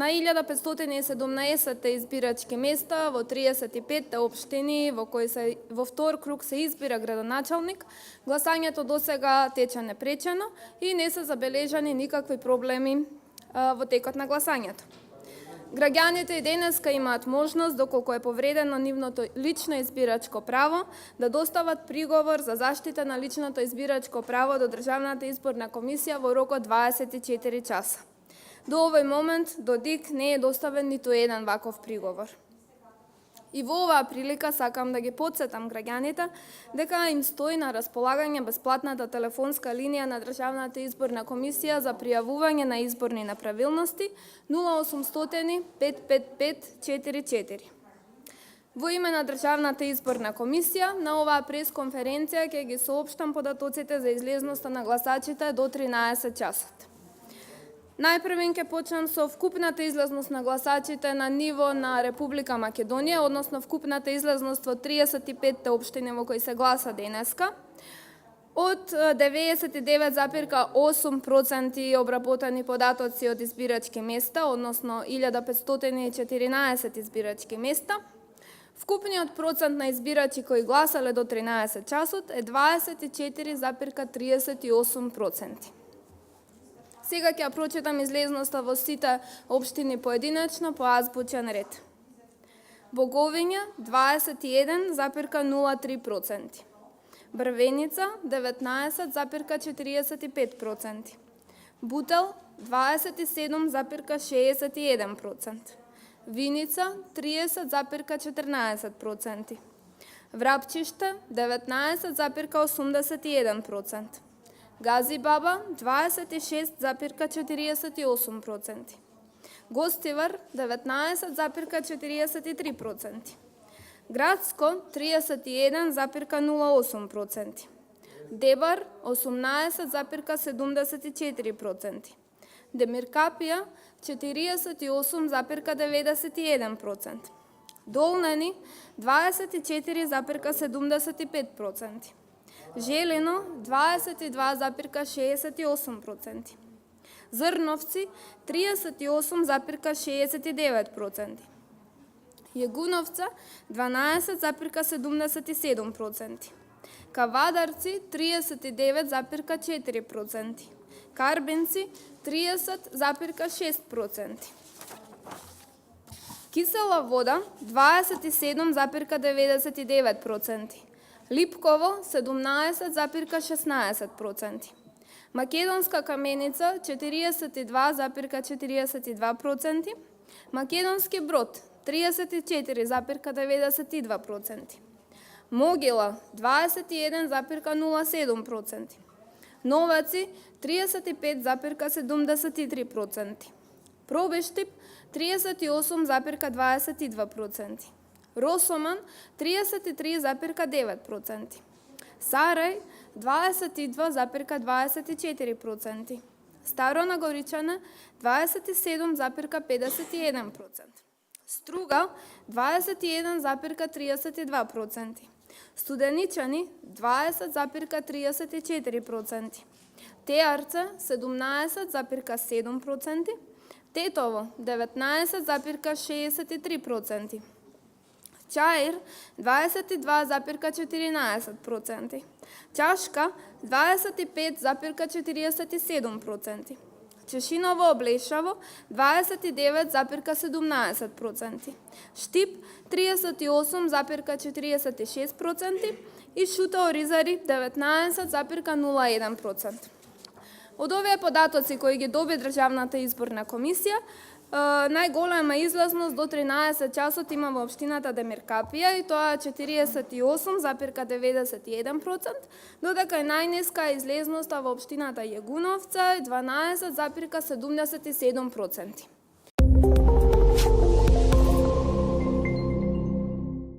На 1517 избирачки места во 35 општини во втор круг се избира градоначалник, гласањето досега тече непречено и не се забележани никакви проблеми во текот на гласањето. Граѓаните и денеска имаат можност, доколку е повредено нивното лично избирачко право, да достават приговор за заштита на личното избирачко право до Државната изборна комисија во рок од 24 часа. До овој момент, до ДИК не е доставен ниту еден ваков приговор. И во оваа прилика сакам да ги потсетам граѓаните дека им стои на располагање бесплатната телефонска линија на Државната изборна комисија за пријавување на изборни неправилности 0800 555 44. Во име на Државната изборна комисија, на оваа пресконференција ќе ги соопштам податоците за излезноста на гласачите до 13 часот. Најпрвен ќе почнам со вкупната излезност на гласачите на ниво на Република Македонија, односно вкупната излезност во 35 општини во кои се гласа денеска. Од 99,8% обработени податоци од избирачки места, односно 1514 избирачки места, вкупниот процент на избирачи кои гласале до 13 часот е 24,38%. Сега ќе прочитам излезноста во сите општини поединечно по азбучен ред. Боговиња 21,03%, Брвеница 19,45%, Бутел 27,61%, Виница 30,14%, Врапчиште 19,81%, Газибаба 26,48%, Гостивар 19,43%, Градско 31,08%, Дебар 18,74%, Демиркапија 48,91%, Долнани 24,75%, Желено 22,68%, Зрновци 38,69%, Јегуновца 12,77%, Кавадарци 39,4%, Карбенци 30,6%, Кисела вода 27,99%, Липково 17,16%, Македонска каменица 42,42%, Македонски Брод 34,92%, Могила 21,07%, Новаци 35,73%, Пробештип 38,22%, Росоман 33,9%, Сарај 22,24%, Старо Нагоричане 27,51%, Струга 21,32%, Студеничани 20,34%, Теарце 17,7%, Тетово 19,63%, Чаир 22,14%, Чашка 25,47%, Чешиново Облешаво 29,17%, Штип 38,46% и Шута Оризари 19,01%. Од овие податоци кои ги доби Државната изборна комисија, најголема излазност до 13 часот има во општината Демиркапија и тоа е 48,91%, додека е најниска излезноста во општината Јегуновца е 12,77%.